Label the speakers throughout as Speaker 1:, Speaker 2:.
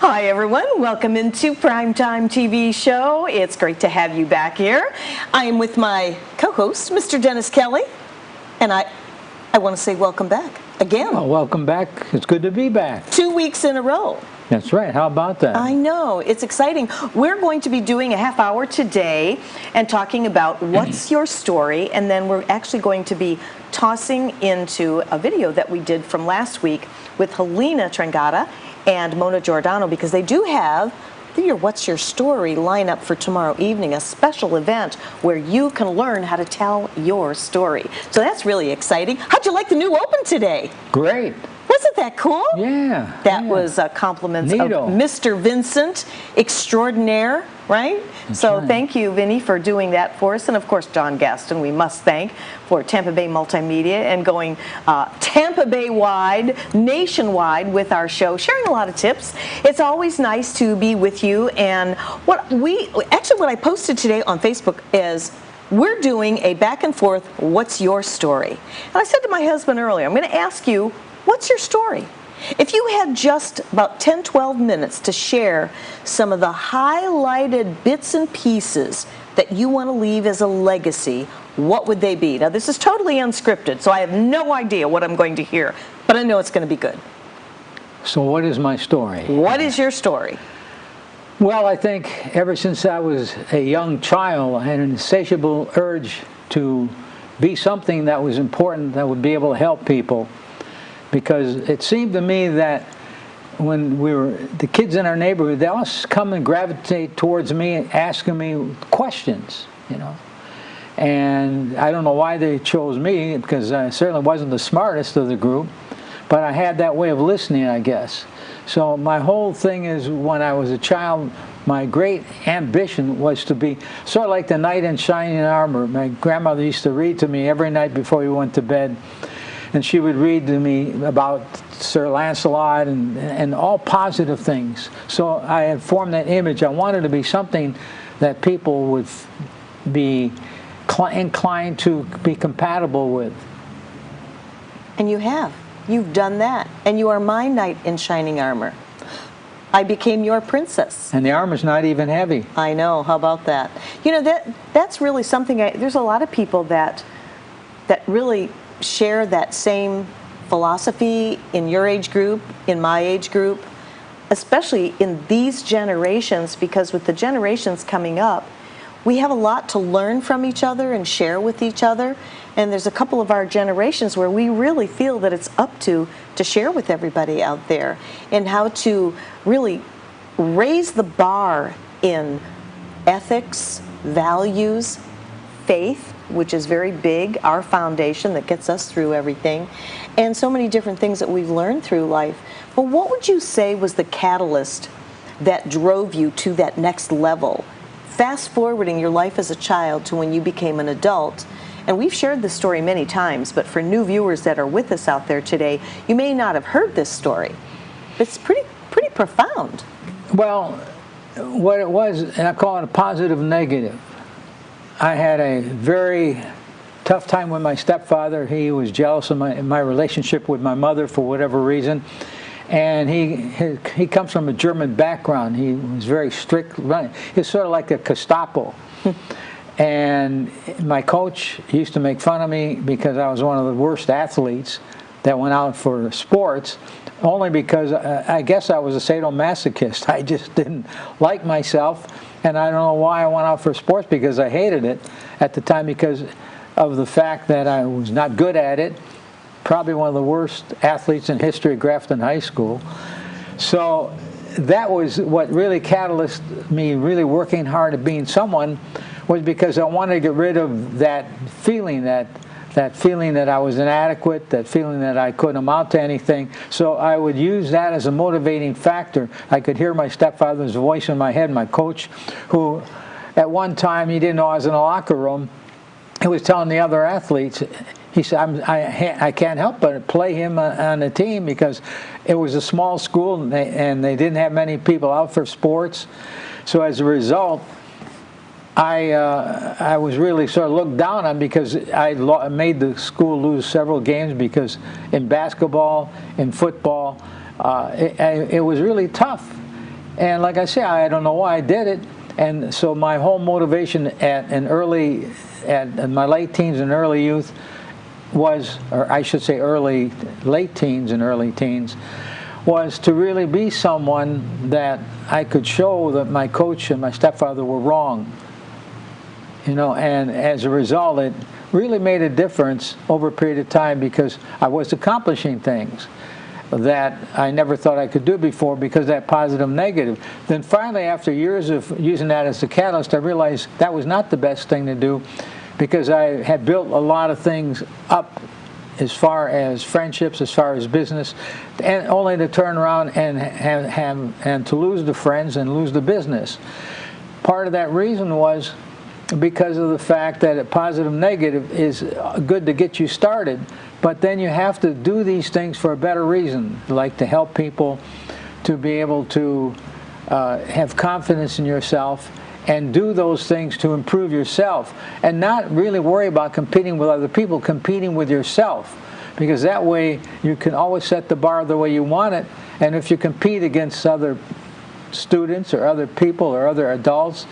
Speaker 1: Hi everyone, welcome into Primetime TV Show. It's great to have you back here. I am with my co-host, Mr. Dennis Kelly, and I want to say welcome back again.
Speaker 2: Well, welcome back. It's good to be back.
Speaker 1: 2 weeks in a row.
Speaker 2: That's right. How about that?
Speaker 1: I know. It's exciting. We're going to be doing a half hour today and talking about what's your story, and then we're actually going to be tossing into a video that we did from last week with Helena Trengata and Mona Giordano, because they do have your What's Your Story lineup for tomorrow evening, a special event where you can learn how to tell your story. So that's really exciting. How'd you like the new open today?
Speaker 2: Great.
Speaker 1: Wasn't that cool?
Speaker 2: Yeah.
Speaker 1: That was compliments
Speaker 2: Neato.
Speaker 1: of Mr. Vincent Extraordinaire, right? So
Speaker 2: right.
Speaker 1: Thank you, Vinny, for doing that for us. And of course, John Gaston, we must thank, for Tampa Bay Multimedia and going Tampa Bay-wide, nationwide with our show, sharing a lot of tips. It's always nice to be with you. And what I posted today on Facebook is, we're doing a back and forth, what's your story? And I said to my husband earlier, I'm going to ask you, what's your story? If you had just about 10, 12 minutes to share some of the highlighted bits and pieces that you want to leave as a legacy, what would they be? Now, this is totally unscripted, so I have no idea what I'm going to hear, but I know it's going to be good.
Speaker 2: So what is my story?
Speaker 1: What is your story?
Speaker 2: Well, I think ever since I was a young child, I had an insatiable urge to be something that was important, that would be able to help people. Because it seemed to me that when the kids in our neighborhood, they all come and gravitate towards me asking me questions, you know. And I don't know why they chose me, because I certainly wasn't the smartest of the group, but I had that way of listening, I guess. So my whole thing is, when I was a child, my great ambition was to be sort of like the knight in shining armor. My grandmother used to read to me every night before we went to bed. And she would read to me about Sir Lancelot and all positive things. So I had formed that image. I wanted to be something that people would be inclined to be compatible with.
Speaker 1: And you have. You've done that. And you are my knight in shining armor. I became your princess.
Speaker 2: And the armor's not even heavy.
Speaker 1: I know. How about that? You know, that's really something. There's a lot of people that really share that same philosophy in your age group, in my age group, especially in these generations, because with the generations coming up, we have a lot to learn from each other and share with each other. And there's a couple of our generations where we really feel that it's up to share with everybody out there, and how to really raise the bar in ethics, values, faith, which is very big, our foundation that gets us through everything, and so many different things that we've learned through life. But what would you say was the catalyst that drove you to that next level? Fast forwarding your life as a child to when you became an adult, and we've shared this story many times, but for new viewers that are with us out there today, you may not have heard this story. It's pretty profound.
Speaker 2: Well, what it was, and I call it a positive negative. I had a very tough time with my stepfather. He was jealous of my relationship with my mother for whatever reason. And he comes from a German background. He was very strict. He's sort of like a Gestapo. And my coach used to make fun of me because I was one of the worst athletes that went out for sports, only because I guess I was a sadomasochist. I just didn't like myself. And I don't know why I went out for sports, because I hated it at the time because of the fact that I was not good at it. Probably one of the worst athletes in history of Grafton High School. So that was what really catalyzed me really working hard at being someone, was because I wanted to get rid of that feeling that I was inadequate, that feeling that I couldn't amount to anything. So I would use that as a motivating factor. I could hear my stepfather's voice in my head, my coach, who at one time, he didn't know I was in a locker room. He was telling the other athletes, he said, I can't help but play him on the team, because it was a small school and they didn't have many people out for sports. So as a result, I was really sort of looked down on, because I made the school lose several games, because in basketball, in football, it was really tough. And like I say, I don't know why I did it. And so my whole motivation in my late teens and early youth was, or I should say late teens and early teens, was to really be someone that I could show that my coach and my stepfather were wrong. And as a result, it really made a difference over a period of time because I was accomplishing things that I never thought I could do before because of that positive negative. Then finally, after years of using that as a catalyst, I realized that was not the best thing to do because I had built a lot of things up as far as friendships, as far as business, and only to turn around and to lose the friends and lose the business. Part of that reason was because of the fact that a positive negative is good to get you started, but then you have to do these things for a better reason, like to help people, to be able to have confidence in yourself and do those things to improve yourself and not really worry about competing with other people, competing with yourself, because that way you can always set the bar the way you want it. And if you compete against other students or other people or other adults,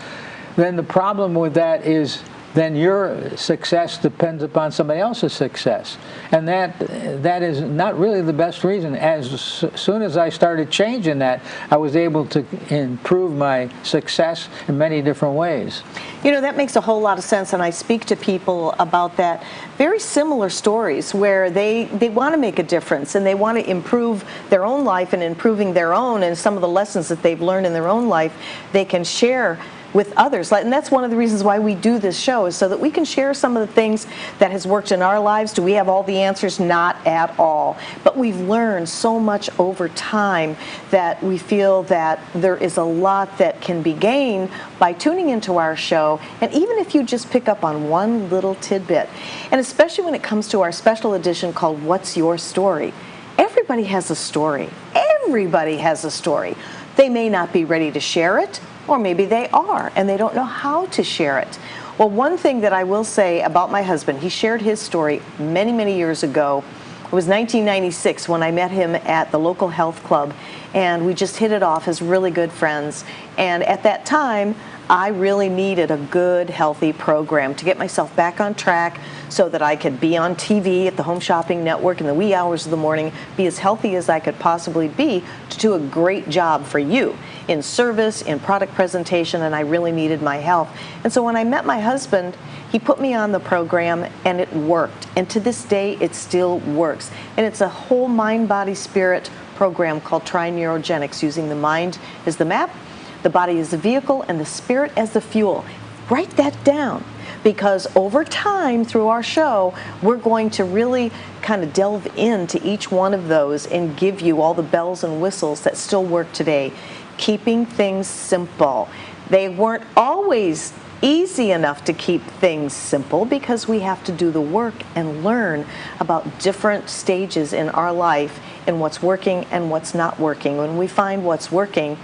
Speaker 2: then the problem with that is then your success depends upon somebody else's success. And that is not really the best reason. As soon as I started changing that, I was able to improve my success in many different ways.
Speaker 1: That makes a whole lot of sense, and I speak to people about that. Very similar stories where they want to make a difference and they want to improve their own life, and improving their own and some of the lessons that they've learned in their own life, they can share with others. And that's one of the reasons why we do this show, is so that we can share some of the things that has worked in our lives. Do we have all the answers? Not at all. But we've learned so much over time that we feel that there is a lot that can be gained by tuning into our show. And even if you just pick up on one little tidbit, and especially when it comes to our special edition called What's Your Story? Everybody has a story. Everybody has a story. They may not be ready to share it, or maybe they are, and they don't know how to share it. Well, one thing that I will say about my husband, he shared his story many, many years ago. It was 1996 when I met him at the local health club, and we just hit it off as really good friends. And at that time, I really needed a good, healthy program to get myself back on track so that I could be on TV at the Home Shopping Network in the wee hours of the morning, be as healthy as I could possibly be to do a great job for you in service, in product presentation, and I really needed my help. And so when I met my husband, he put me on the program, and it worked. And to this day, it still works. And it's a whole mind, body, spirit program called Tri-Neurogenics, using the mind as the map, the body as the vehicle, and the spirit as the fuel. Write that down, because over time through our show, we're going to really kind of delve into each one of those and give you all the bells and whistles that still work today. Keeping things simple. They weren't always easy enough to keep things simple because we have to do the work and learn about different stages in our life and what's working and what's not working. When we find what's working,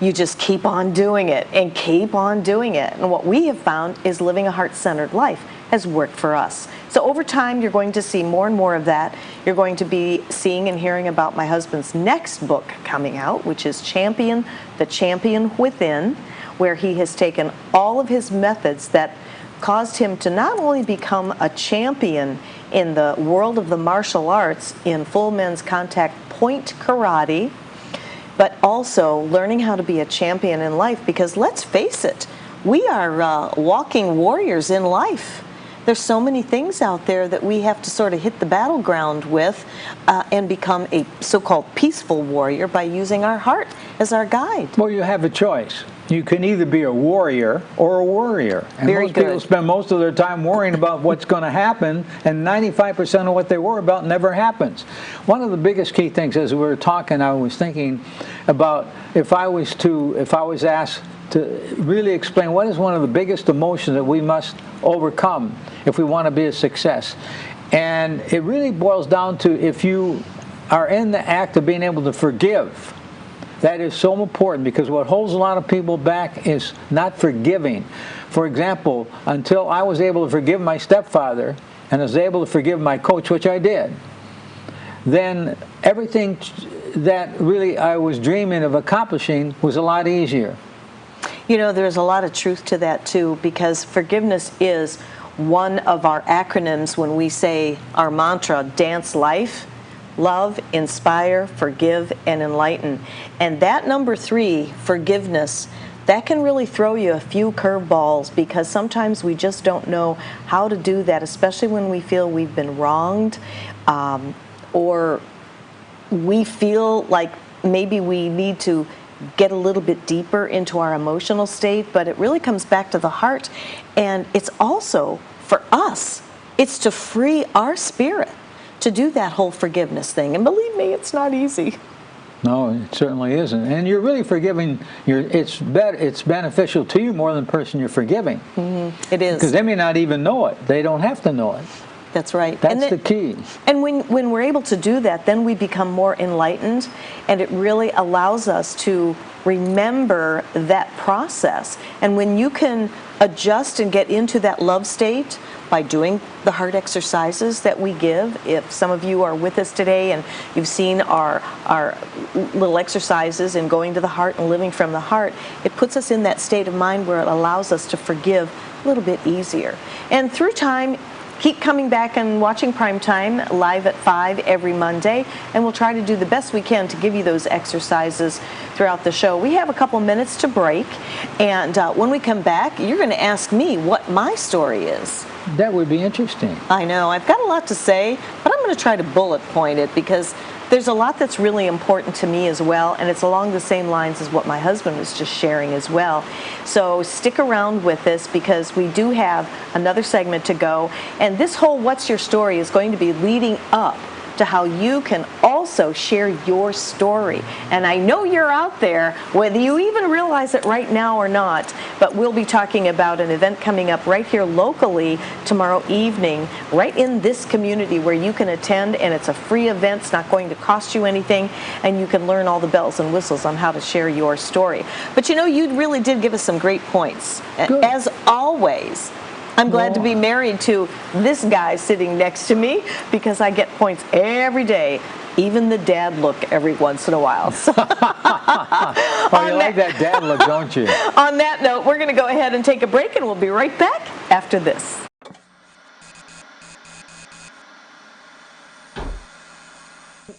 Speaker 1: you just keep on doing it and keep on doing it. And what we have found is living a heart-centered life has worked for us. So over time, you're going to see more and more of that. You're going to be seeing and hearing about my husband's next book coming out, which is Champion, the Champion Within, where he has taken all of his methods that caused him to not only become a champion in the world of the martial arts in full men's contact point karate, but also learning how to be a champion in life, because let's face it, we are walking warriors in life. There's so many things out there that we have to sort of hit the battleground with and become a so-called peaceful warrior by using our heart as our guide.
Speaker 2: Well, you have a choice. You can either be a warrior or a worrier. And
Speaker 1: Very
Speaker 2: most
Speaker 1: good.
Speaker 2: people spend most of their time worrying about what's going to happen, and 95% of what they worry about never happens. One of the biggest key things, as we were talking, I was thinking about if I was asked to really explain what is one of the biggest emotions that we must overcome if we want to be a success. And it really boils down to if you are in the act of being able to forgive. That is so important, because what holds a lot of people back is not forgiving. For example, until I was able to forgive my stepfather and was able to forgive my coach, which I did, then everything that really I was dreaming of accomplishing was a lot easier.
Speaker 1: You know, there's a lot of truth to that too, because forgiveness is one of our acronyms when we say our mantra, Dance Life: love, inspire, forgive, and enlighten. And that number 3, forgiveness, that can really throw you a few curveballs, because sometimes we just don't know how to do that, especially when we feel we've been wronged, or we feel like maybe we need to get a little bit deeper into our emotional state, but it really comes back to the heart. And it's also, for us, it's to free our spirit to do that whole forgiveness thing. And believe me, it's not easy.
Speaker 2: No, it certainly isn't. And you're really forgiving. It's beneficial to you more than the person you're forgiving.
Speaker 1: Mm-hmm. It is.
Speaker 2: Because they may not even know it. They don't have to know it.
Speaker 1: That's right.
Speaker 2: That's the key.
Speaker 1: And when we're able to do that, then we become more enlightened, and it really allows us to remember that process. And when you can adjust and get into that love state by doing the heart exercises that we give. If some of you are with us today and you've seen our little exercises in going to the heart and living from the heart, it puts us in that state of mind where it allows us to forgive a little bit easier. And through time, keep coming back and watching Prime Time live at 5 every Monday, and we'll try to do the best we can to give you those exercises throughout the show. We have a couple minutes to break, and when we come back, you're going to ask me what my story is.
Speaker 2: That would be interesting.
Speaker 1: I know. I've got a lot to say, but I'm going to try to bullet point it, because there's a lot that's really important to me as well, and it's along the same lines as what my husband was just sharing as well. So stick around with us, because we do have another segment to go, and this whole What's Your Story is going to be leading up to how you can also share your story. And I know you're out there, whether you even realize it right now or not, but we'll be talking about an event coming up right here locally tomorrow evening, right in this community where you can attend, and it's a free event. It's not going to cost you anything, and you can learn all the bells and whistles on how to share your story. But you know, you really did give us some great points.
Speaker 2: Good.
Speaker 1: As always, I'm glad to be married to this guy sitting next to me, because I get points every day, even the dad look every once in a while. So
Speaker 2: Oh, you like that dad look, don't you?
Speaker 1: on that note, we're going to go ahead and take a break, and we'll be right back after this.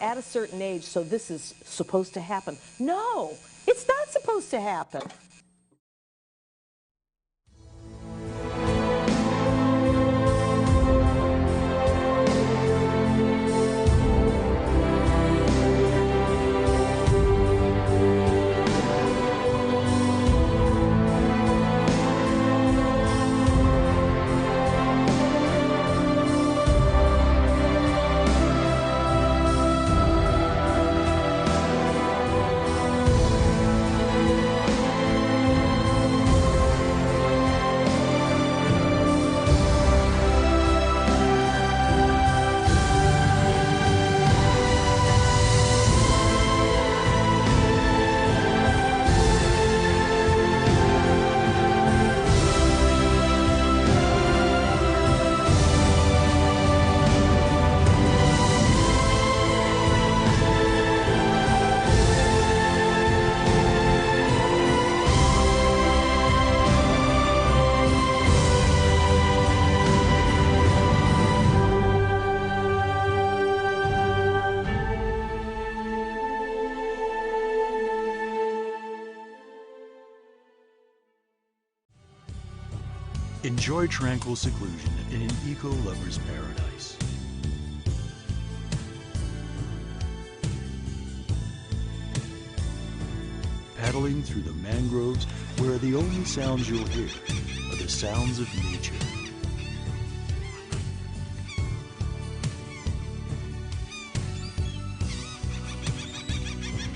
Speaker 1: At a certain age, so this is supposed to happen. No, it's not supposed to happen.
Speaker 3: Enjoy tranquil seclusion in an eco-lover's paradise. Paddling through the mangroves, where the only sounds you'll hear are the sounds of nature.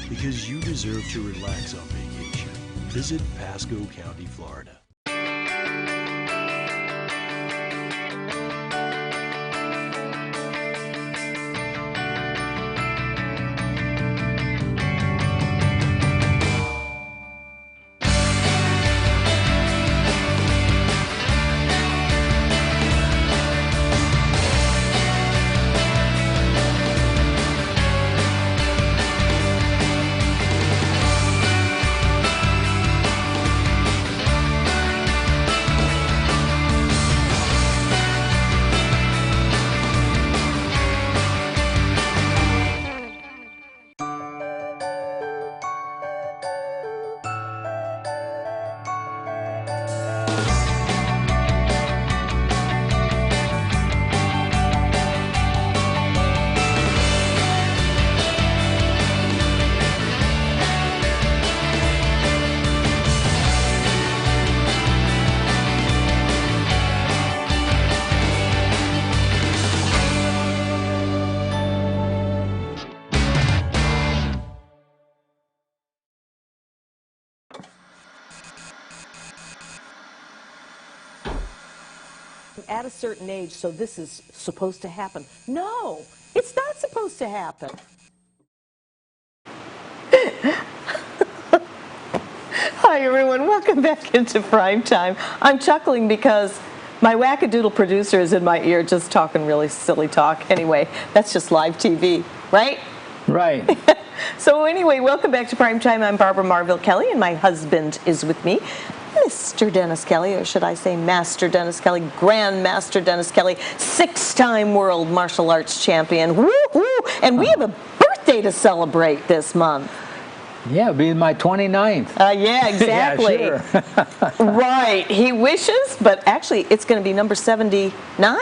Speaker 3: Because you deserve to relax on vacation, visit Pasco County, Florida.
Speaker 1: at a certain age, so this is supposed to happen. No, it's not supposed to happen. Hi, everyone. Welcome back into Prime Time. I'm chuckling because my wackadoodle producer is in my ear just talking really silly talk. Anyway, that's just live TV, right?
Speaker 2: Right.
Speaker 1: So anyway, welcome back to Prime Time. I'm Barbara Marville Kelly, and my husband is with me, Mr. Dennis Kelly, or should I say Master Dennis Kelly, Grandmaster Dennis Kelly, 6-time world martial arts champion. Woo-hoo! And we have a birthday to celebrate this month.
Speaker 2: Yeah, it'll be my 29th.
Speaker 1: Yeah, exactly.
Speaker 2: Yeah, sure.
Speaker 1: Right. He wishes, but actually it's going to be number 79?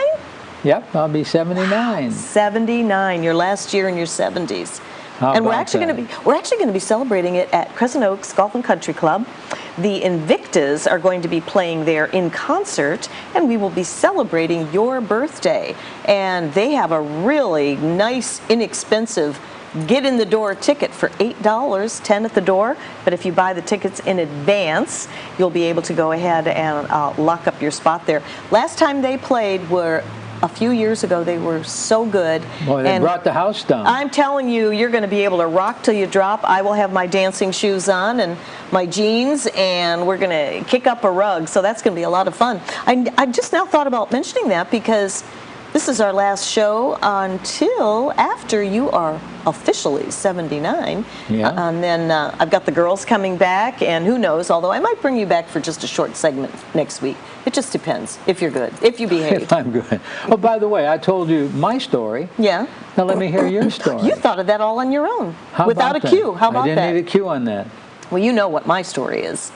Speaker 2: Yep, I'll be 79.
Speaker 1: 79, your last year in your 70s.
Speaker 2: How
Speaker 1: And we're
Speaker 2: about
Speaker 1: actually
Speaker 2: that?
Speaker 1: going to be celebrating it at Crescent Oaks Golf and Country Club. The Invictas are going to be playing there in concert, and we will be celebrating your birthday. And they have a really nice, inexpensive get-in-the-door ticket for $8, $10 at the door. But if you buy the tickets in advance, you'll be able to go ahead and lock up your spot there. Last time they played were a few years ago. They were so good.
Speaker 2: Boy, they brought the house down.
Speaker 1: I'm telling you, you're going to be able to rock till you drop. I will have my dancing shoes on and my jeans, and we're going to kick up a rug. So that's going to be a lot of fun. I just now thought about mentioning that because this is our last show until after you are officially 79.
Speaker 2: Yeah.
Speaker 1: And then I've got the girls coming back, and who knows, although I might bring you back for just a short segment next week. It just depends if you're good, if you behave.
Speaker 2: I'm good. Oh, by the way, I told you my story.
Speaker 1: Yeah.
Speaker 2: Now let me hear your story.
Speaker 1: You thought of that all on your own,
Speaker 2: How
Speaker 1: without a
Speaker 2: about
Speaker 1: cue.
Speaker 2: that?
Speaker 1: How about
Speaker 2: I
Speaker 1: that?
Speaker 2: didn't need a cue on that.
Speaker 1: Well, you know what my story is.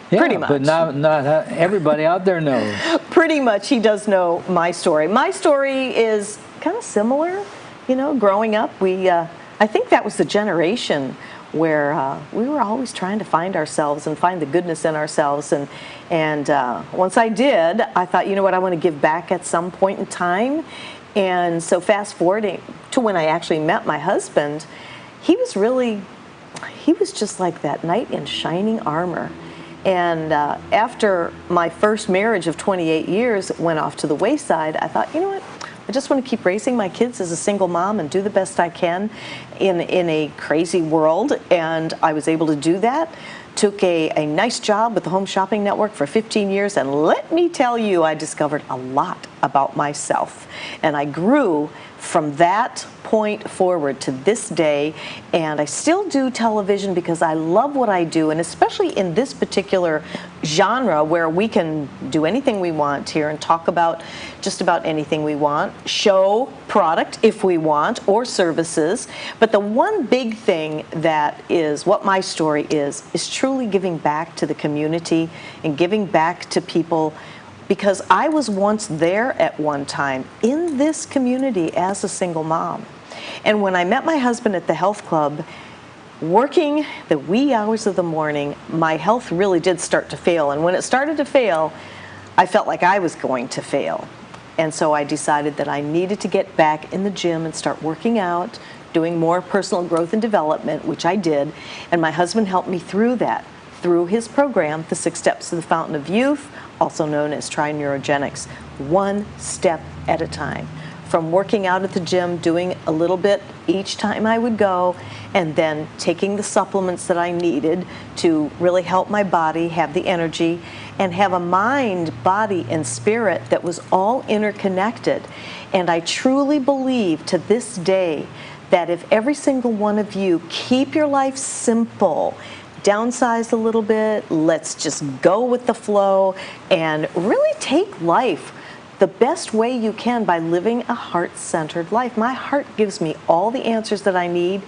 Speaker 2: Yeah,
Speaker 1: Pretty much.
Speaker 2: But not everybody out there knows.
Speaker 1: Pretty much, he does know my story. My story is kind of similar. You know, growing up, I think that was the generation where we were always trying to find ourselves and find the goodness in ourselves. And once I did, I thought, you know what, I want to give back at some point in time. And so fast forwarding to when I actually met my husband, he was just like that knight in shining armor. And after my first marriage of 28 years went off to the wayside, I thought, you know what? I just want to keep raising my kids as a single mom and do the best I can in a crazy world. And I was able to do that. Took a nice job with the Home Shopping Network for 15 years. And let me tell you, I discovered a lot about myself. And I grew from that point forward to this day, and I still do television because I love what I do, and especially in this particular genre where we can do anything we want here and talk about just about anything we want, show product if we want, or services. But the one big thing that is what my story is truly giving back to the community and giving back to people, because I was once there at one time in this community as a single mom. And when I met my husband at the health club, working the wee hours of the morning, my health really did start to fail. And when it started to fail, I felt like I was going to fail. And so I decided that I needed to get back in the gym and start working out, doing more personal growth and development, which I did. And my husband helped me through that, through his program, The 6 Steps to the Fountain of Youth, also known as Tri-Neurogenics, one step at a time. From working out at the gym, doing a little bit each time I would go, and then taking the supplements that I needed to really help my body have the energy and have a mind, body, and spirit that was all interconnected. And I truly believe to this day that if every single one of you keep your life simple, downsize a little bit, let's just go with the flow, and really take life the best way you can by living a heart-centered life. My heart gives me all the answers that I need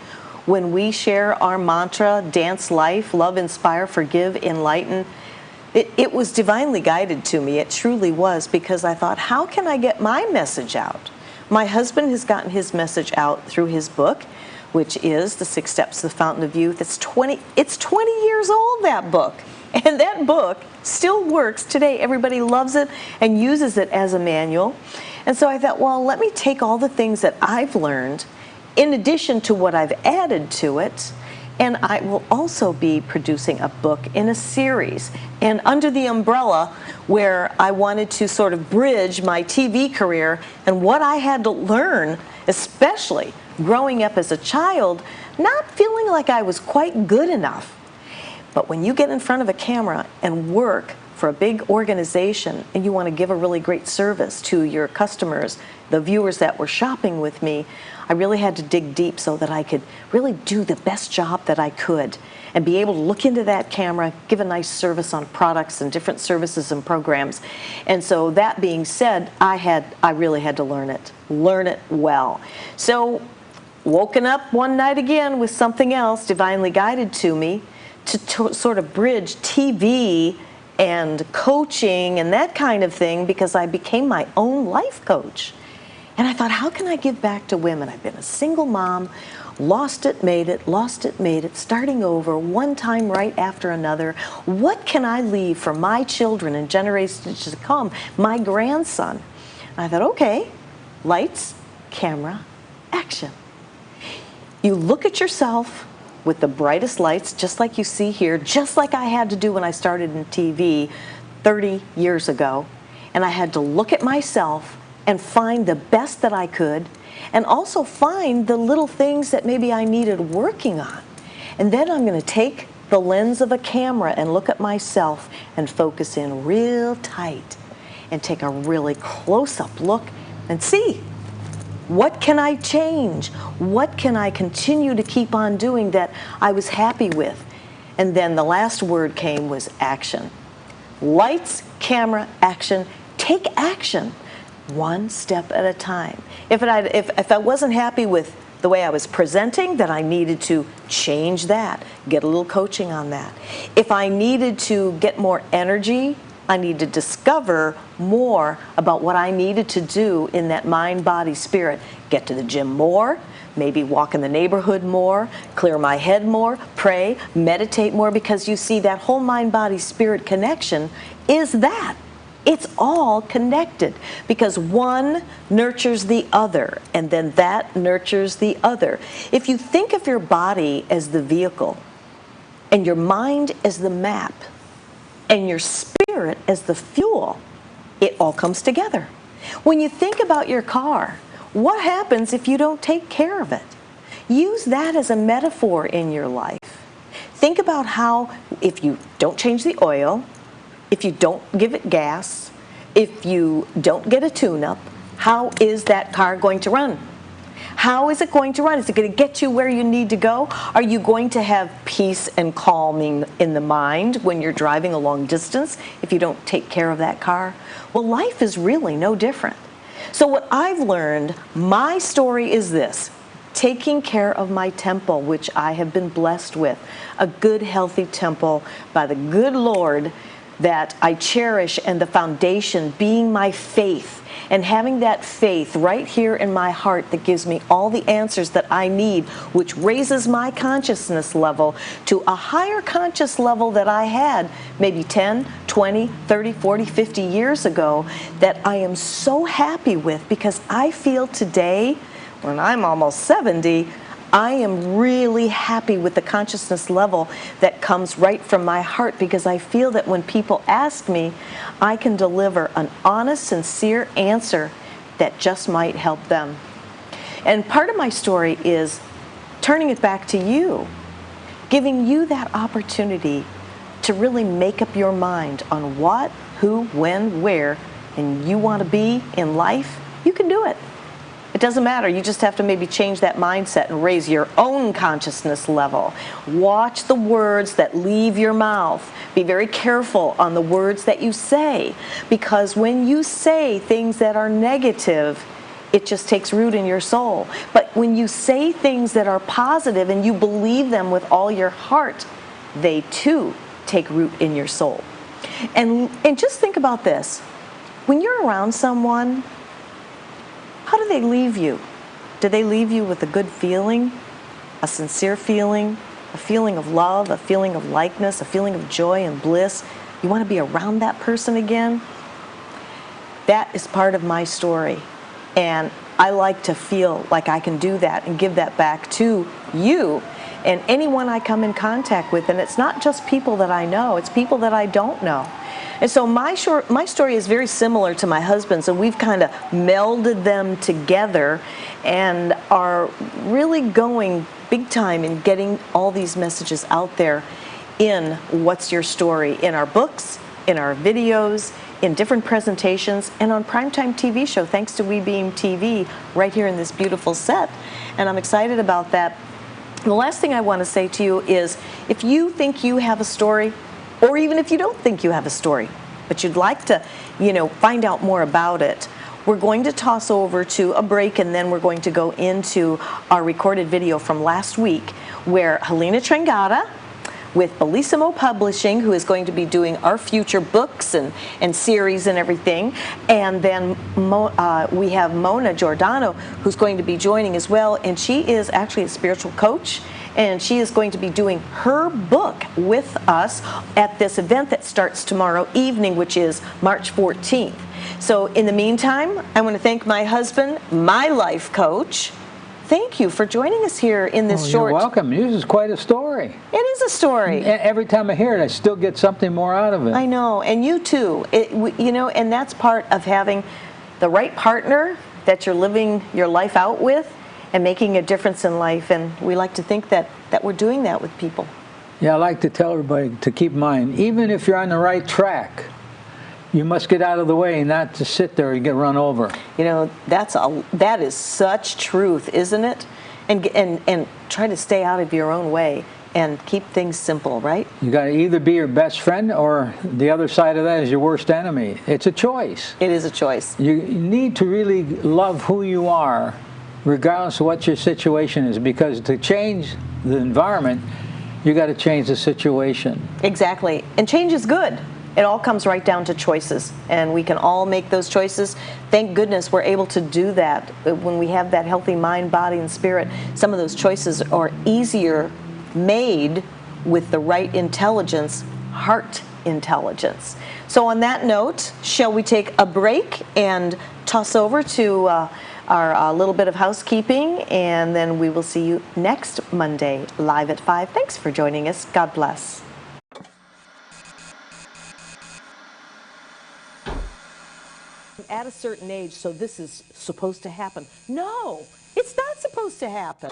Speaker 1: when we share our mantra, dance life, love, inspire, forgive, enlighten. It was divinely guided to me. It truly was, because I thought, how can I get my message out? My husband has gotten his message out through his book, which is The 6 Steps to the Fountain of Youth. It's 20 years old, that book. And that book still works today. Everybody loves it and uses it as a manual. And so I thought, well, let me take all the things that I've learned, in addition to what I've added to it, And I will also be producing a book in a series. And under the umbrella where I wanted to sort of bridge my TV career and what I had to learn, especially growing up as a child, not feeling like I was quite good enough. But when you get in front of a camera and work for a big organization and you want to give a really great service to your customers, the viewers that were shopping with me, I really had to dig deep so that I could really do the best job that I could and be able to look into that camera, give a nice service on products and different services and programs. And so that being said, I really had to learn it well. So woken up one night again with something else divinely guided to me to sort of bridge TV and coaching and that kind of thing, because I became my own life coach. And I thought, how can I give back to women? I've been a single mom, lost it, made it, starting over one time right after another. What can I leave for my children and generations to come, my grandson? And I thought, okay, lights, camera, action. You look at yourself with the brightest lights, just like you see here, just like I had to do when I started in TV 30 years ago. And I had to look at myself and find the best that I could, and also find the little things that maybe I needed working on. And then I'm going to take the lens of a camera and look at myself and focus in real tight and take a really close-up look and see, what can I change? What can I continue to keep on doing that I was happy with? And then the last word came was action. Lights, camera, action. Take action. One step at a time. If I wasn't happy with the way I was presenting, then I needed to change that, get a little coaching on that. If I needed to get more energy, I need to discover more about what I needed to do in that mind, body, spirit. Get to the gym more, maybe walk in the neighborhood more, clear my head more, pray, meditate more, because you see that whole mind, body, spirit connection is that. It's all connected because one nurtures the other, and then that nurtures the other. If you think of your body as the vehicle and your mind as the map and your spirit as the fuel, it all comes together. When you think about your car, what happens if you don't take care of it? Use that as a metaphor in your life. Think about how if you don't change the oil, if you don't give it gas, if you don't get a tune-up, how is that car going to run? How is it going to run? Is it going to get you where you need to go? Are you going to have peace and calming in the mind when you're driving a long distance if you don't take care of that car? Well, life is really no different. So what I've learned, my story is this: taking care of my temple, which I have been blessed with, a good, healthy temple by the good Lord that I cherish, and the foundation being my faith, and having that faith right here in my heart that gives me all the answers that I need, which raises my consciousness level to a higher conscious level that I had maybe 10, 20, 30, 40, 50 years ago, that I am so happy with, because I feel today, when I'm almost 70, I am really happy with the consciousness level that comes right from my heart, because I feel that when people ask me, I can deliver an honest, sincere answer that just might help them. And part of my story is turning it back to you, giving you that opportunity to really make up your mind on what, who, when, where, and you want to be in life. You can do it. It doesn't matter. You just have to maybe change that mindset and raise your own consciousness level. Watch the words that leave your mouth. Be very careful on the words that you say, because when you say things that are negative, it just takes root in your soul. But when you say things that are positive and you believe them with all your heart, they too take root in your soul. And just think about this. When you're around someone, how do they leave you? Do they leave you with a good feeling, a sincere feeling, a feeling of love, a feeling of likeness, a feeling of joy and bliss? You want to be around that person again? That is part of my story. And I like to feel like I can do that and give that back to you. and anyone I come in contact with. And it's not just people that I know, it's people that I don't know. And so my story is very similar to my husband's, and we've kind of melded them together and are really going big time in getting all these messages out there in What's Your Story, in our books, in our videos, in different presentations, and on Primetime TV show, thanks to WeBeam TV, right here in this beautiful set. And I'm excited about that. The last thing I want to say to you is, if you think you have a story, or even if you don't think you have a story, but you'd like to, find out more about it, we're going to toss over to a break, and then we're going to go into our recorded video from last week, where Helena Trengata with Bellissimo Publishing, who is going to be doing our future books and series and everything. And then we have Mona Giordano, who's going to be joining as well. And she is actually a spiritual coach, and she is going to be doing her book with us at this event that starts tomorrow evening, which is March 14th. So in the meantime, I want to thank my husband, my life coach. Thank you for joining us here in this short...
Speaker 2: You're welcome. This is quite a story.
Speaker 1: It is a story.
Speaker 2: Every time I hear it, I still get something more out of it.
Speaker 1: I know, and you too. And that's part of having the right partner that you're living your life out with and making a difference in life. And we like to think that we're doing that with people.
Speaker 2: Yeah, I like to tell everybody to keep in mind, even if you're on the right track, you must get out of the way and not to sit there and get run over.
Speaker 1: That is such truth, isn't it? And try to stay out of your own way and keep things simple, right?
Speaker 2: You got to either be your best friend, or the other side of that is your worst enemy. It's a choice.
Speaker 1: It is a choice.
Speaker 2: You need to really love who you are, regardless of what your situation is, because to change the environment, you got to change the situation.
Speaker 1: Exactly. And change is good. It all comes right down to choices, and we can all make those choices. Thank goodness we're able to do that. When we have that healthy mind, body, and spirit, some of those choices are easier made with the right intelligence, heart intelligence. So on that note, shall we take a break and toss over to our little bit of housekeeping, and then we will see you next Monday live at 5. Thanks for joining us. God bless. At a certain age, so this is supposed to happen. No, it's not supposed to happen.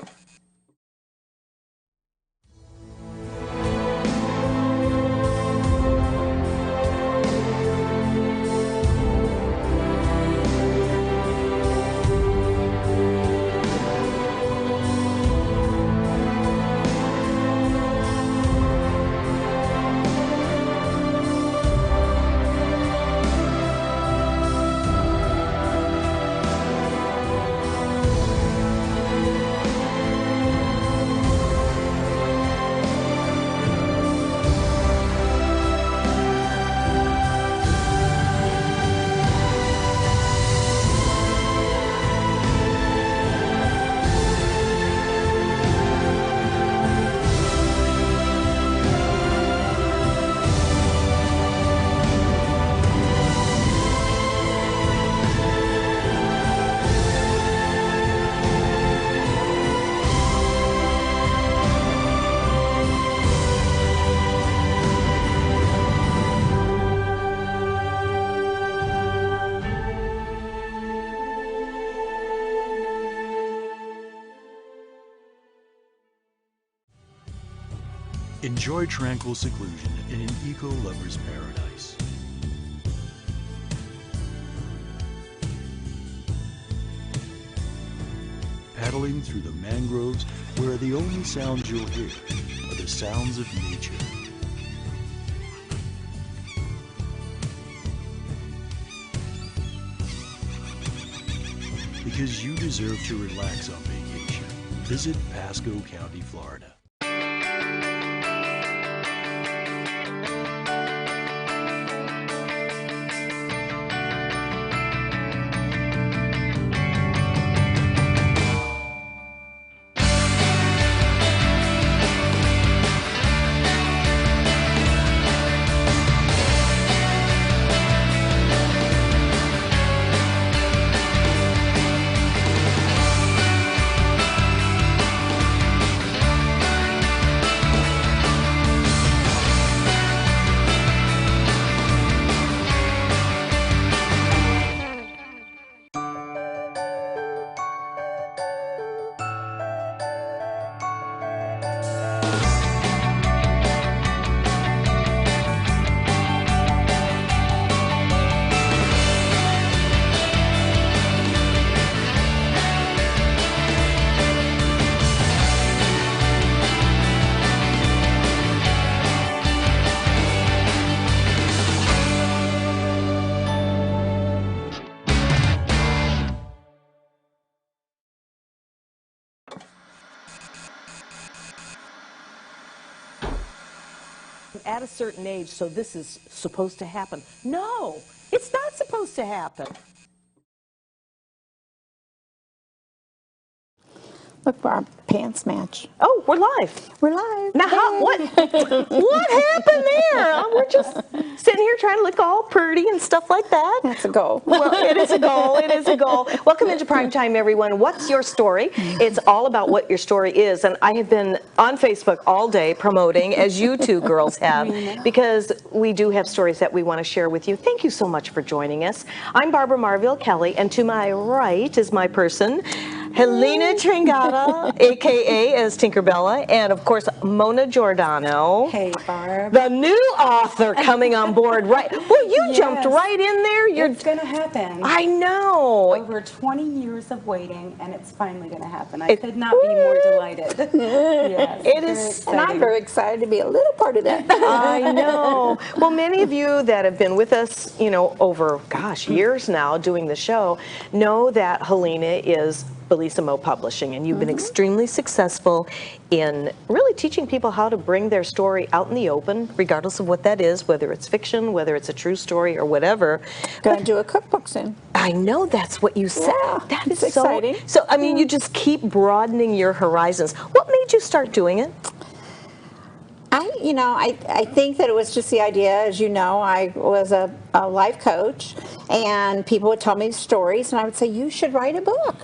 Speaker 3: Enjoy tranquil seclusion in an eco-lover's paradise. Paddling through the mangroves, where the only sounds you'll hear are the sounds of nature. Because you deserve to relax on vacation, visit Pasco County, Florida.
Speaker 1: At a certain age, so this is supposed to happen. No, it's not supposed to happen.
Speaker 4: Look, Barb, pants match.
Speaker 1: Oh, we're live.
Speaker 4: We're live.
Speaker 1: Now, what happened there? We're just sitting here trying to look all pretty and stuff like that.
Speaker 4: That's a goal.
Speaker 1: Well, it is a goal. It is a goal. Welcome into Primetime, everyone. What's your story? It's all about what your story is. And I have been on Facebook all day promoting, as you two girls have, because we do have stories that we want to share with you. Thank you so much for joining us. I'm Barbara Marville Kelly, and to my right is my person, Helena Tringata, a.k.a. as Tinkerbella, and of course, Mona Giordano.
Speaker 5: Hey, Barb.
Speaker 1: The new author coming on board, right? Well, you
Speaker 5: Yes.
Speaker 1: jumped right in there.
Speaker 5: It's going to happen.
Speaker 1: I know.
Speaker 5: Over 20 years of waiting, and it's finally going to happen. I could not be more delighted. Yes,
Speaker 1: It is,
Speaker 4: And I'm very excited to be a little part of that.
Speaker 1: I know. Well, many of you that have been with us, over, years now doing the show, know that Helena is Bellissimo Publishing, and you've been extremely successful in really teaching people how to bring their story out in the open, regardless of what that is, whether it's fiction, whether it's a true story, or whatever.
Speaker 4: Going to do a cookbook soon.
Speaker 1: I know that's what you said.
Speaker 4: Yeah,
Speaker 1: That is
Speaker 4: it's
Speaker 1: so
Speaker 4: exciting.
Speaker 1: So, I mean, you just keep broadening your horizons. What made you start doing it?
Speaker 4: I think that it was just the idea. As you know, I was a life coach, and people would tell me stories, and I would say, you should write a book.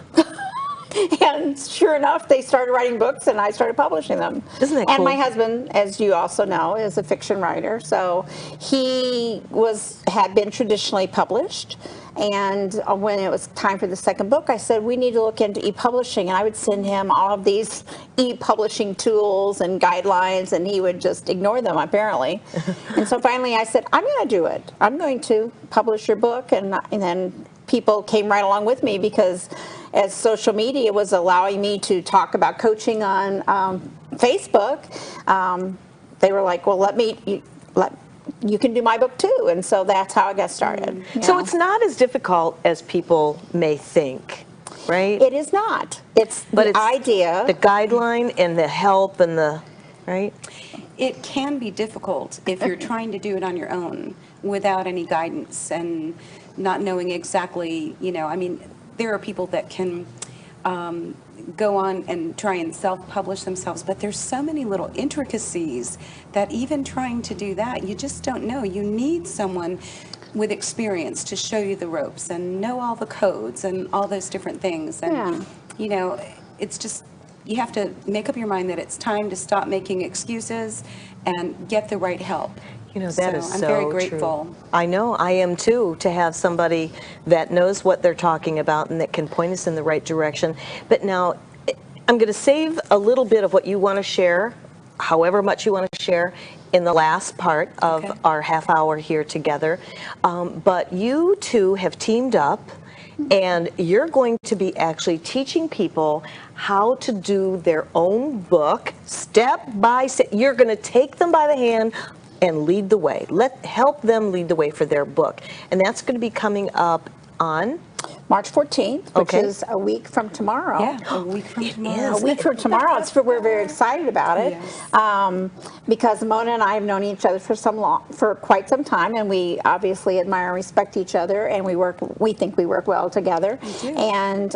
Speaker 4: And sure enough, they started writing books, and I started publishing them.
Speaker 1: Isn't that
Speaker 4: And
Speaker 1: cool?
Speaker 4: my husband, as you also know, is a fiction writer, so he had been traditionally published. And when it was time for the second book, I said, we need to look into e-publishing. And I would send him all of these e-publishing tools and guidelines, and he would just ignore them, apparently. And so finally I said, I'm going to do it. I'm going to publish your book. And then people came right along with me, because as social media was allowing me to talk about coaching on Facebook, they were like, well, you can do my book too. And so that's how I got started.
Speaker 1: So it's not as difficult as people may think, right?
Speaker 4: It is not. It's the idea.
Speaker 1: The guideline and the help and the, right?
Speaker 5: It can be difficult if you're trying to do it on your own without any guidance and not knowing exactly, there are people that can go on and try and self-publish themselves, but there's so many little intricacies that even trying to do that, you just don't know. You need someone with experience to show you the ropes and know all the codes and all those different things. And, it's just, you have to make up your mind that it's time to stop making excuses and get the right help.
Speaker 1: That is so
Speaker 5: I'm very grateful.
Speaker 1: True. I know, I am too, to have somebody that knows what they're talking about and that can point us in the right direction. But now, I'm going to save a little bit of what you want to share, however much you want to share, in the last part of our half hour here together. But you two have teamed up, and you're going to be actually teaching people how to do their own book, step by step. You're going to take them by the hand and lead the way. Help them lead the way for their book. And that's going to be coming up on
Speaker 4: March 14th, which is a week from tomorrow.
Speaker 5: Yeah, a week from tomorrow.
Speaker 4: A week from tomorrow. We're very excited about it, because Mona and I have known each other for quite some time, and we obviously admire and respect each other, and we think we work well together. And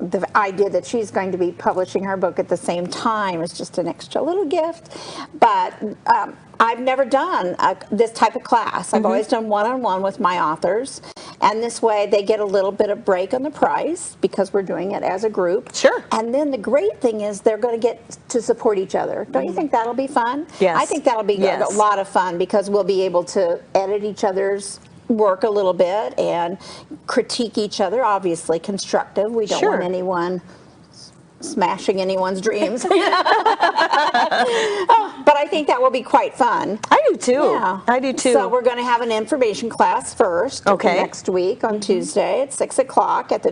Speaker 4: the idea that she's going to be publishing her book at the same time is just an extra little gift. But I've never done this type of class. I've always done one-on-one with my authors, and this way they get a little bit of break on the price because we're doing it as a group.
Speaker 1: Sure.
Speaker 4: And then the great thing is they're going to get to support each other. Don't you think that'll be fun?
Speaker 1: Yes.
Speaker 4: I think that'll be a lot of fun, because we'll be able to edit each other's work a little bit and critique each other, obviously constructive. We don't want anyone smashing anyone's dreams. But I think that will be quite fun.
Speaker 1: I do too.
Speaker 4: Yeah.
Speaker 1: I do too.
Speaker 4: So we're going to have an information class first next week on Tuesday at 6 o'clock at the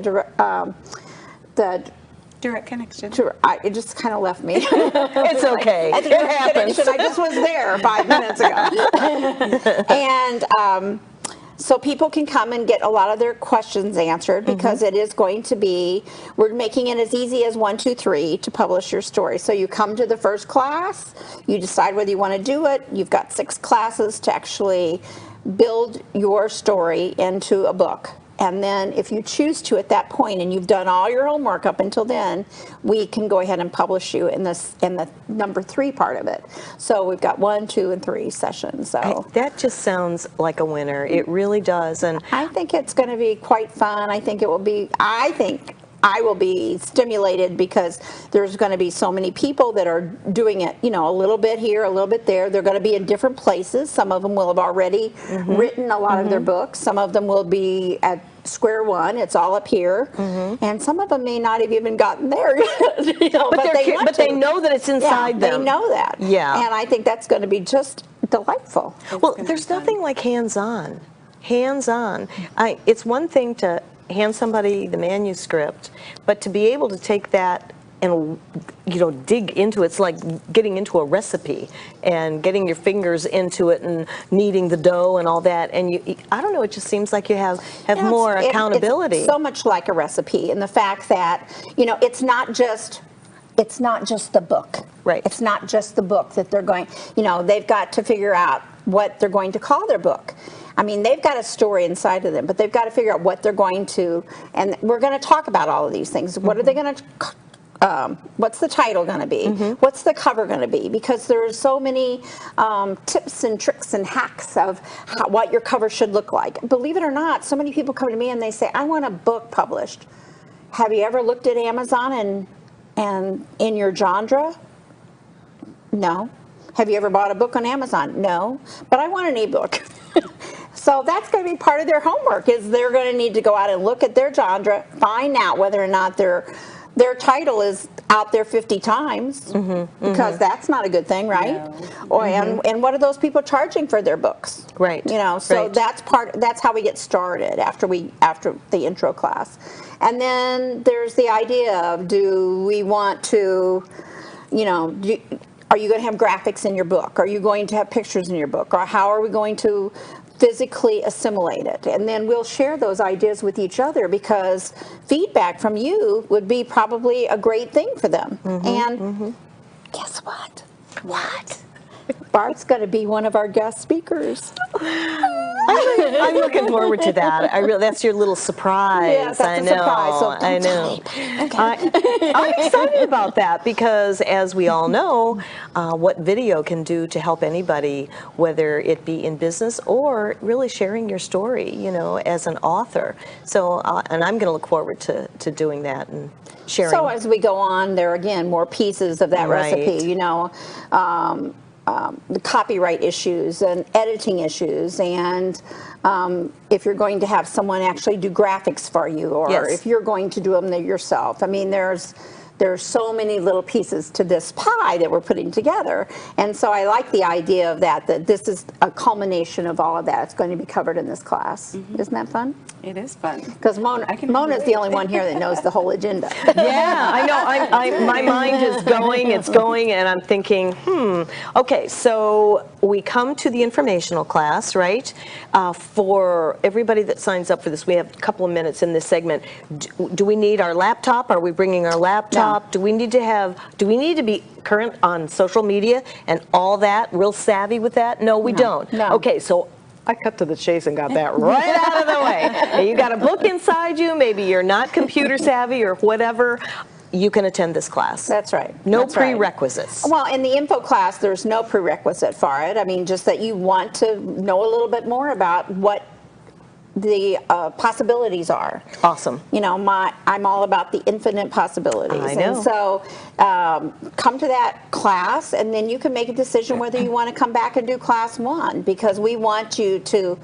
Speaker 5: Direct Connection.
Speaker 4: it just kind of left me.
Speaker 1: It's okay.
Speaker 4: At the
Speaker 1: It
Speaker 4: Direct
Speaker 1: happens.
Speaker 4: Connection, I just was there 5 minutes ago. And so people can come and get a lot of their questions answered, because it is going to be, we're making it as easy as 1, 2, 3 to publish your story. So you come to the first class, you decide whether you want to do it. You've got 6 classes to actually build your story into a book. And then if you choose to at that point, and you've done all your homework up until then, we can go ahead and publish you in the number 3 part of it. So we've got 1, 2, and 3 sessions. So
Speaker 1: That just sounds like a winner. It really does. And
Speaker 4: I think it's going to be quite fun. I think I will be stimulated, because there's going to be so many people that are doing it, a little bit here, a little bit there. They're going to be in different places. Some of them will have already written a lot of their books. Some of them will be at square one. It's all up here. And some of them may not have even gotten there yet.
Speaker 1: but they know that it's inside them.
Speaker 4: They know that.
Speaker 1: Yeah.
Speaker 4: And I think that's going to be just delightful.
Speaker 1: Well, there's nothing like hands-on. Hands-on. It's one thing to hand somebody the manuscript, but to be able to take that and dig into it, it's like getting into a recipe and getting your fingers into it and kneading the dough and all that. And I don't know, it just seems like you have more accountability.
Speaker 4: It's so much like a recipe, in the fact that it's not just the book.
Speaker 1: Right.
Speaker 4: It's not just the book that they're going. They've got to figure out what they're going to call their book. I mean, they've got a story inside of them, but they've got to figure out what they're going to, and we're going to talk about all of these things. What are they going to, what's the title going to be? What's the cover going to be? Because there's so many tips and tricks and hacks of what your cover should look like. Believe it or not, so many people come to me and they say, I want a book published. Have you ever looked at Amazon and in your genre? No. Have you ever bought a book on Amazon? No. But I want an ebook. So that's going to be part of their homework, is they're going to need to go out and look at their genre, find out whether or not their title is out there 50 times, because that's not a good thing, right? No. And what are those people charging for their books?
Speaker 1: Right.
Speaker 4: So
Speaker 1: right.
Speaker 4: that's how we get started after the intro class. And then there's the idea of, do we want to, are you going to have graphics in your book? Are you going to have pictures in your book? Or how are we going to physically assimilate it? And then we'll share those ideas with each other, because feedback from you would be probably a great thing for them. And guess what? What? Bart's going to be one of our guest speakers.
Speaker 1: I'm looking forward to that. That's your little surprise.
Speaker 4: Yes, that's a surprise. So don't tell me. Okay.
Speaker 1: I'm excited about that, because as we all know, what video can do to help anybody, whether it be in business or really sharing your story, as an author. So, and I'm going to look forward to doing that and sharing.
Speaker 4: So as we go on, there are, again, more pieces of that
Speaker 1: Right.
Speaker 4: recipe, the copyright issues and editing issues, and if you're going to have someone actually do graphics for you, or
Speaker 1: Yes.
Speaker 4: if you're going to do them yourself. I mean, there's so many little pieces to this pie that we're putting together. And so I like the idea of that this is a culmination of all of that. It's going to be covered in this class. Isn't that fun?
Speaker 5: It is fun.
Speaker 4: Because Mona's the only one here that knows the whole agenda.
Speaker 1: Yeah, I know. My mind is going, it's going, and I'm thinking, okay, so we come to the informational class, right? For everybody that signs up for this, we have a couple of minutes in this segment. Do we need our laptop? Are we bringing our laptop?
Speaker 4: No.
Speaker 1: Do we need to be current on social media and all that, real savvy with that? No, we don't.
Speaker 4: No.
Speaker 1: Okay, so I cut to the chase and got that right out of the way. And you got a book inside you, maybe you're not computer savvy or whatever, you can attend this class.
Speaker 4: That's right.
Speaker 1: No
Speaker 4: That's right.
Speaker 1: prerequisites.
Speaker 4: Well, in the info class, there's no prerequisite for it. I mean, just that you want to know a little bit more about what the possibilities are.
Speaker 1: Awesome.
Speaker 4: I'm all about the infinite possibilities.
Speaker 1: I know.
Speaker 4: And so come to that class, and then you can make a decision whether you want to come back and do class 1, because we want you to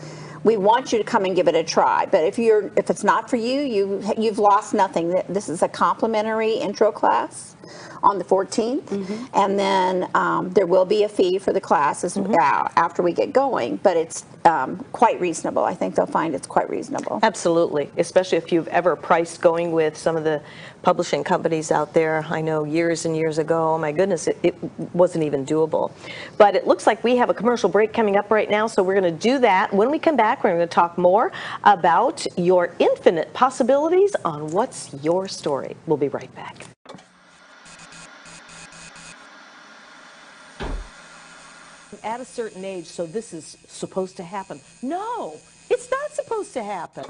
Speaker 4: come and give it a try. But if it's not for you, you've lost nothing. This is a complimentary intro class on the 14th, and then there will be a fee for the classes after we get going, but it's quite reasonable. I think they'll find it's quite reasonable.
Speaker 1: Absolutely, especially if you've ever priced going with some of the publishing companies out there. I know years and years ago, oh my goodness, it wasn't even doable. But it looks like we have a commercial break coming up right now, so we're going to do that. When we come back, back. We're going to talk more about your infinite possibilities on What's Your Story. We'll be right back. At a certain age, so this is supposed to happen. No, it's not supposed to happen.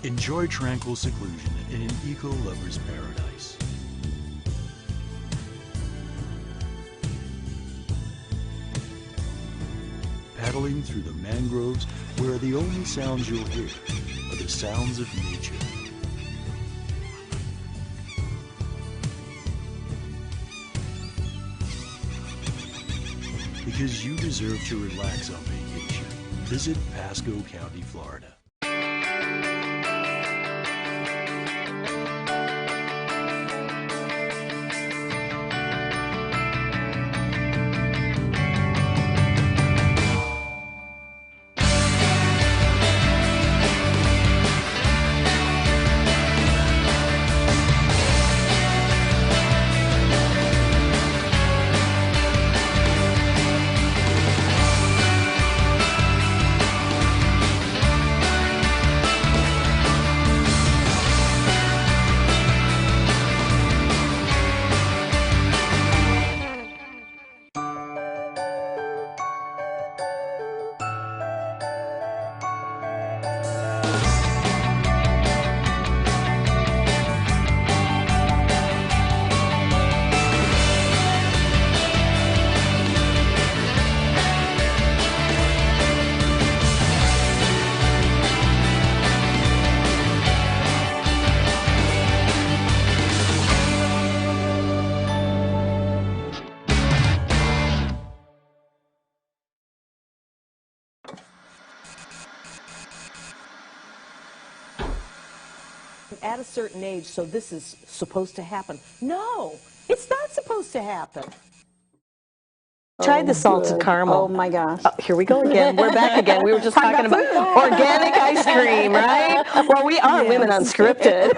Speaker 3: Enjoy tranquil seclusion in an eco-lover's paradise. Paddling through the mangroves where the only sounds you'll hear are the sounds of nature. Because you deserve to relax on vacation, visit Pasco County, Florida.
Speaker 1: At a certain age, so this is supposed to happen. No, it's not supposed to happen. Tried the salted caramel.
Speaker 4: Oh my gosh.
Speaker 1: Oh, here we go again. We're back again. We were just talking about organic ice cream, right? Well, we are Women Unscripted.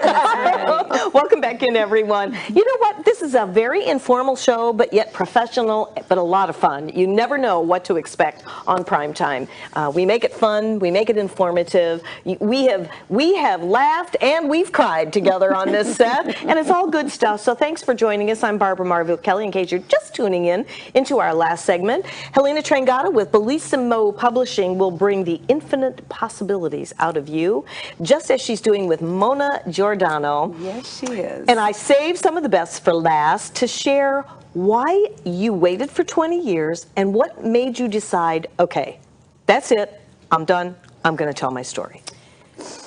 Speaker 1: Welcome back in, everyone. You know what? This is a very informal show, but yet professional, but a lot of fun. You never know what to expect on prime time. We make it fun. We make it informative. We have laughed and we've cried together on this set, and it's all good stuff. So thanks for joining us. I'm Barbara Marville Kelly. In case you're just tuning in into our last segment, Helena Trangata with Bellissimo Publishing will bring the infinite possibilities out of you, just as she's doing with Mona Giordano.
Speaker 5: Yes, she is.
Speaker 1: And I saved some of the best for last to share why you waited for 20 years and what made you decide, okay, that's it, I'm done, I'm going to tell my story.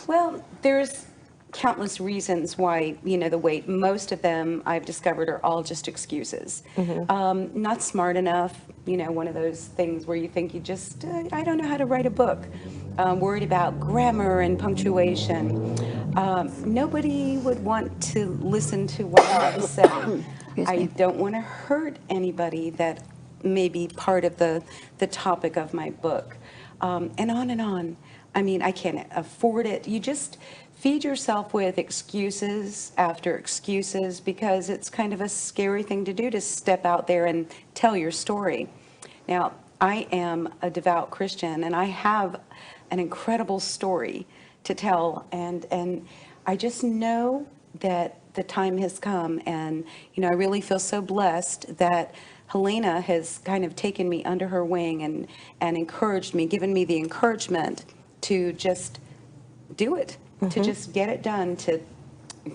Speaker 5: Well, there's countless reasons why, the wait. Most of them I've discovered are all just excuses. Not smart enough, one of those things where you think you just, I don't know how to write a book. Worried about grammar and punctuation. Nobody would want to listen to what I have to say. I don't want to hurt anybody that may be part of the topic of my book. And on and on. I mean, I can't afford it. You just feed yourself with excuses after excuses because it's kind of a scary thing to do, to step out there and tell your story. Now, I am a devout Christian, and I have an incredible story to tell, and I just know that the time has come, and I really feel so blessed that Helena has kind of taken me under her wing and encouraged me, given me the encouragement to just do it, to just get it done, to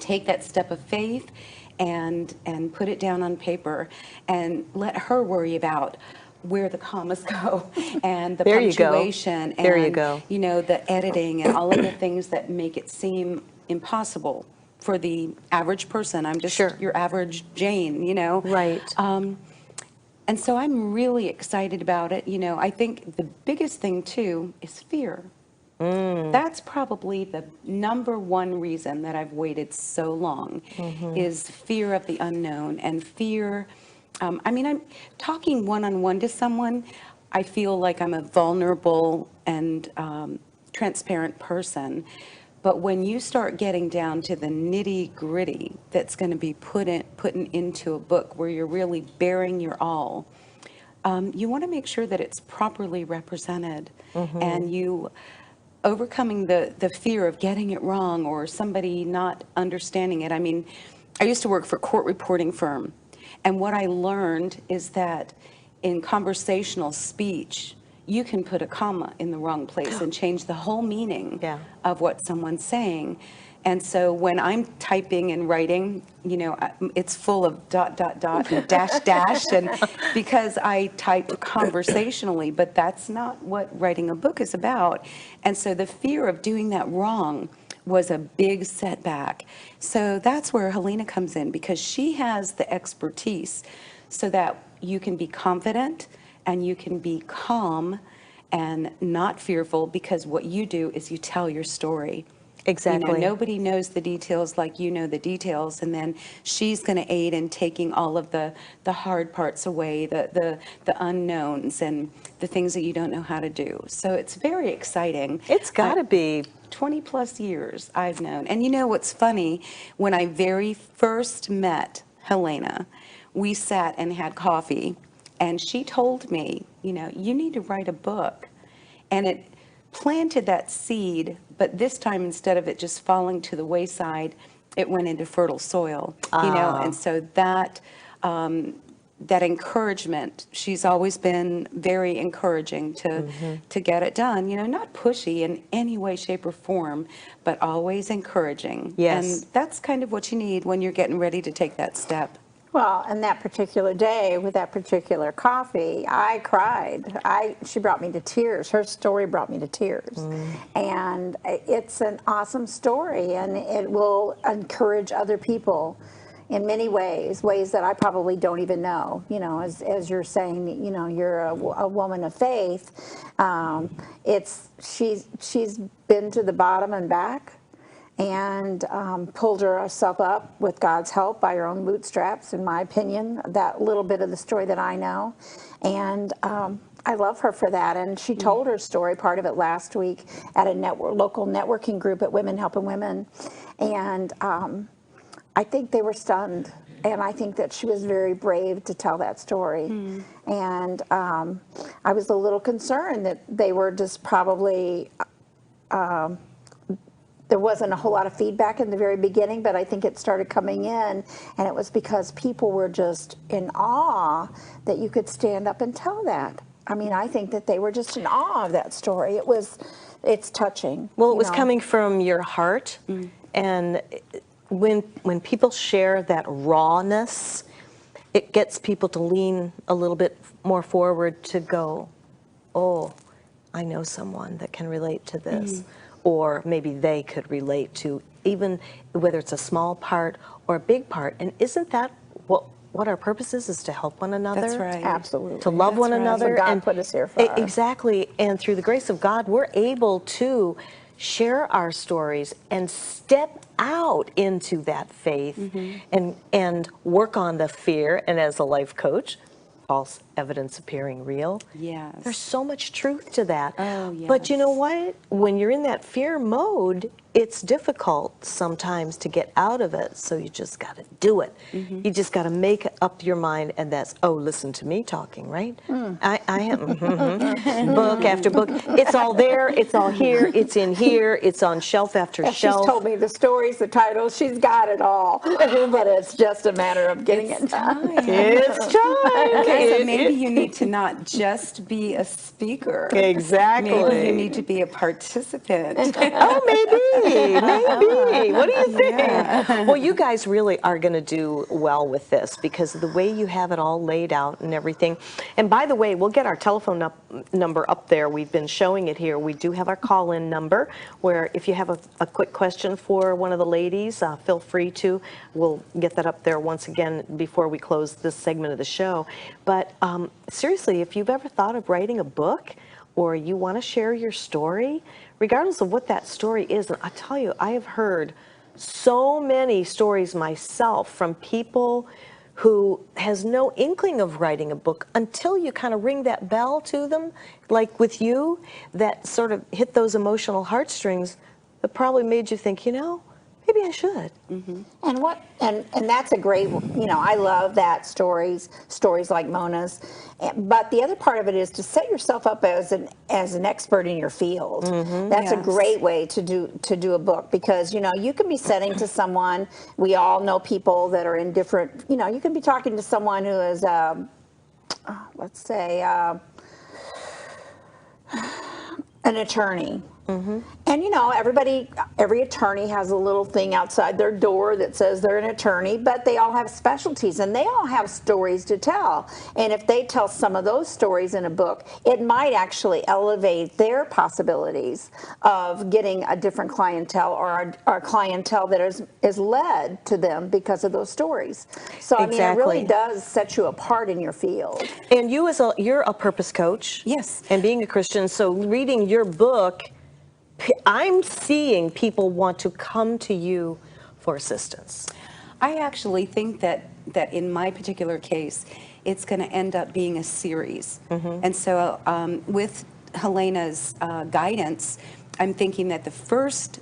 Speaker 5: take that step of faith and put it down on paper and let her worry about where the commas go and the
Speaker 1: There you go.
Speaker 5: punctuation
Speaker 1: There you
Speaker 5: and
Speaker 1: go.
Speaker 5: the editing and all of the things that make it seem impossible for the average person. I'm just
Speaker 1: Sure.
Speaker 5: your average Jane.
Speaker 1: Right.
Speaker 5: And so I'm really excited about it. I think the biggest thing too is fear. That's probably the number one reason that I've waited so long is fear of the unknown and fear. I'm talking one-on-one to someone. I feel like I'm a vulnerable and transparent person. But when you start getting down to the nitty-gritty that's going to be put into a book where you're really bearing your all, you want to make sure that it's properly represented and you overcoming the fear of getting it wrong or somebody not understanding it. I used to work for a court reporting firm, and what I learned is that in conversational speech, you can put a comma in the wrong place and change the whole meaning
Speaker 1: Yeah.
Speaker 5: of what someone's saying. And so when I'm typing and writing, it's full of ... and dash, and because I type conversationally, but that's not what writing a book is about. And so the fear of doing that wrong was a big setback. So that's where Helena comes in, because she has the expertise so that you can be confident and you can be calm and not fearful, because what you do is you tell your story.
Speaker 1: Exactly.
Speaker 5: Nobody knows the details like you know the details, and then she's going to aid in taking all of the hard parts away, the unknowns and the things that you don't know how to do. So it's very exciting.
Speaker 1: It's got to be.
Speaker 5: 20 plus years I've known. And what's funny, when I very first met Helena, we sat and had coffee, and she told me, you need to write a book. And it planted that seed, but this time, instead of it just falling to the wayside, it went into fertile soil. And so that encouragement, she's always been very encouraging to get it done. Not pushy in any way, shape, or form, but always encouraging.
Speaker 1: Yes.
Speaker 5: And that's kind of what you need when you're getting ready to take that step.
Speaker 4: Well, and that particular day with that particular coffee, I cried. She brought me to tears. Her story brought me to tears. And it's an awesome story, and it will encourage other people in many ways that I probably don't even know. As you're saying, you're a woman of faith. She's been to the bottom and back, and pulled herself up with God's help by her own bootstraps, in my opinion, that little bit of the story that I know. And I love her for that. And she told her story, part of it last week, at a local networking group at Women Helping Women. And I think they were stunned. And I think that she was very brave to tell that story. And I was a little concerned that they were just probably... there wasn't a whole lot of feedback in the very beginning, but I think it started coming in, and it was because people were just in awe that you could stand up and tell that. I think that they were just in awe of that story. It's touching.
Speaker 1: Well, it was coming from your heart, and when people share that rawness, it gets people to lean a little bit more forward to go, oh, I know someone that can relate to this. Or maybe they could relate to, even whether it's a small part or a big part. And isn't that what our purpose is to help one another?
Speaker 5: That's right.
Speaker 4: Absolutely.
Speaker 1: To love one another.
Speaker 4: That's what God
Speaker 1: and
Speaker 4: put us here for.
Speaker 1: Exactly. And through the grace of God, we're able to share our stories and step out into that faith and work on the fear. And as a life coach, false evidence appearing real.
Speaker 5: Yes.
Speaker 1: There's so much truth to that.
Speaker 5: Oh, yes.
Speaker 1: But you know what? When you're in that fear mode, it's difficult sometimes to get out of it, so you just got to do it. You just got to make up your mind, and that's, oh, listen to me talking, right? I am book after book. It's all there, it's all here, it's in here, it's on shelf after
Speaker 4: She's
Speaker 1: shelf.
Speaker 4: told me the stories, the titles, she's got it all, but it's just a matter of getting it done.
Speaker 1: It's time.
Speaker 5: Okay, so maybe you need to not just be a speaker.
Speaker 1: Exactly.
Speaker 5: Maybe you need to be a participant.
Speaker 1: Oh, maybe. What do you think? Well, you guys really are going to do well with this because of the way you have it all laid out and everything. And by the way, we'll get our telephone number up there. We've been showing it here. We do have our call-in number where if you have a quick question for one of the ladies, feel free to. We'll get that up there once again before we close this segment of the show. But seriously, if you've ever thought of writing a book or you want to share your story, regardless of what that story is, and I tell you, I have heard so many stories myself from people who has no inkling of writing a book until you kind of ring that bell to them, like with you, that sort of hit those emotional heartstrings that probably made you think, maybe I should.
Speaker 4: And and that's a great, I love that stories like Mona's. But the other part of it is to set yourself up as an expert in your field. That's a
Speaker 5: Yes.
Speaker 4: great way to do a book because you can be setting to someone. We all know people that are in different. You can be talking to someone who is, let's say, an attorney. And every attorney has a little thing outside their door that says they're an attorney, but they all have specialties and they all have stories to tell. And if they tell some of those stories in a book, it might actually elevate their possibilities of getting a different clientele or a clientele that is led to them because of those stories. So I mean, it really
Speaker 1: Exactly.
Speaker 4: does set you apart in your field.
Speaker 1: And you're a purpose coach.
Speaker 5: Yes.
Speaker 1: And being a Christian, so reading your book, I'm seeing people want to come to you for assistance.
Speaker 5: I actually think that in my particular case, it's going to end up being a series. And so with Helena's guidance, I'm thinking that the first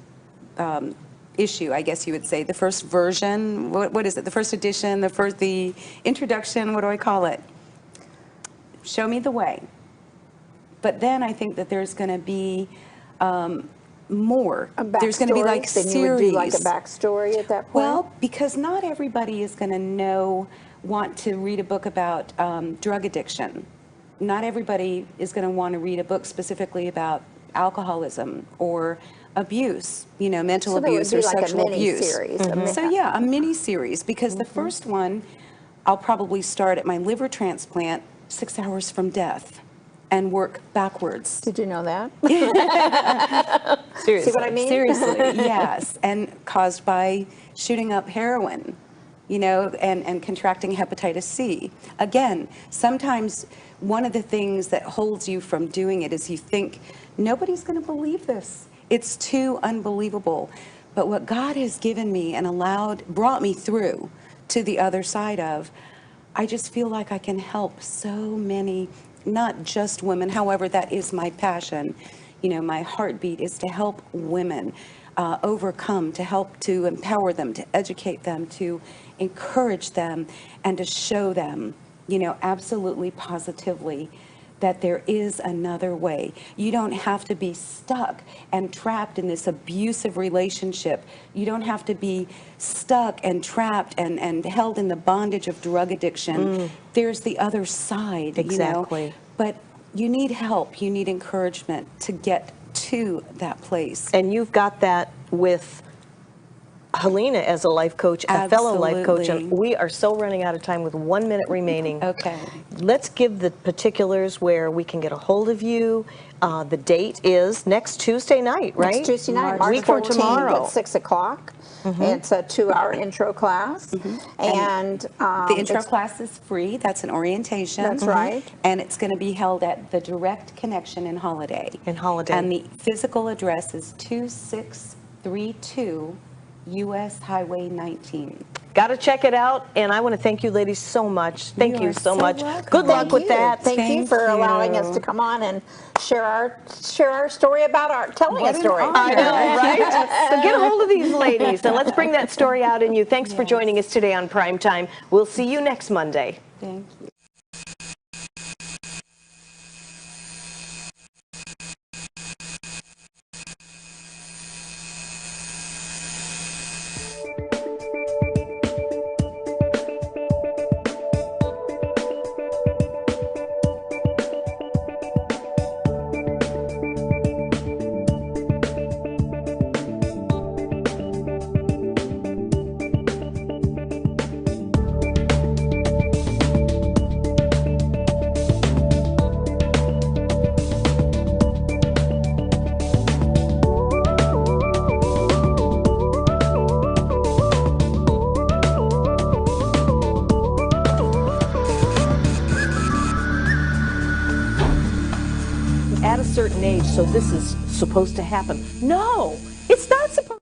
Speaker 5: issue, I guess you would say, the first version, what is it? The first edition, the introduction, what do I call it? Show me the way. But then I think that there's going to be more. There's going to be like
Speaker 4: then
Speaker 5: series.
Speaker 4: you would do like a backstory at that point.
Speaker 5: Well, because not everybody is going to want to read a book about drug addiction. Not everybody is going to want to read a book specifically about alcoholism or abuse, mental
Speaker 4: So there would
Speaker 5: abuse
Speaker 4: be
Speaker 5: or
Speaker 4: like a
Speaker 5: sexual
Speaker 4: mini
Speaker 5: abuse.
Speaker 4: series,
Speaker 5: So yeah, a mini series because the first one, I'll probably start at my liver transplant 6 hours from death and work backwards.
Speaker 4: Did you know that?
Speaker 1: Seriously.
Speaker 4: See what I mean?
Speaker 5: Seriously, yes, and caused by shooting up heroin, and contracting hepatitis C. Again, sometimes one of the things that holds you from doing it is you think, nobody's going to believe this. It's too unbelievable. But what God has given me and brought me through to the other side of, I just feel like I can help so many, not just women. However, that is my passion. My heartbeat is to help women overcome, to help to empower them, to educate them, to encourage them, and to show them, absolutely positively that there is another way. You don't have to be stuck and trapped in this abusive relationship. You don't have to be stuck and trapped and held in the bondage of drug addiction. There's the other side,
Speaker 1: Exactly.
Speaker 5: But you need help, you need encouragement to get to that place.
Speaker 1: And you've got that with Helena as a life coach, a fellow life coach, and
Speaker 5: Absolutely.
Speaker 1: we are so running out of time with 1 minute remaining.
Speaker 5: Okay.
Speaker 1: Let's give the particulars where we can get a hold of you. The date is next Tuesday night, right?
Speaker 4: Next Tuesday night,
Speaker 1: A
Speaker 4: March
Speaker 1: week from
Speaker 4: 14th
Speaker 1: tomorrow.
Speaker 4: at 6 o'clock. It's a 2-hour intro class. And
Speaker 5: The intro
Speaker 4: it's-
Speaker 5: class is free. That's an orientation.
Speaker 4: That's right.
Speaker 5: And it's going to be held at the Direct Connection in Holiday.
Speaker 1: In Holiday.
Speaker 5: And the physical address is 2632 US Highway 19.
Speaker 1: Got to check it out, and I want to thank you ladies so much. Thank
Speaker 5: You
Speaker 1: you
Speaker 5: are
Speaker 1: so
Speaker 5: so
Speaker 1: much.
Speaker 5: welcome.
Speaker 1: Good luck
Speaker 4: Thank
Speaker 1: with
Speaker 4: you.
Speaker 1: that.
Speaker 4: Thank you
Speaker 5: Thank
Speaker 4: for allowing us
Speaker 5: you.
Speaker 4: to come on and share our story about telling
Speaker 5: What
Speaker 4: a
Speaker 5: an
Speaker 4: story.
Speaker 5: honor.
Speaker 1: I know, right? So get a hold of these ladies, and let's bring that story out in you. Thanks for
Speaker 5: Yes.
Speaker 1: joining us today on Prime Time. We'll see you next Monday.
Speaker 5: Thank you.
Speaker 1: At a certain age, so this is supposed to happen. No, it's not supposed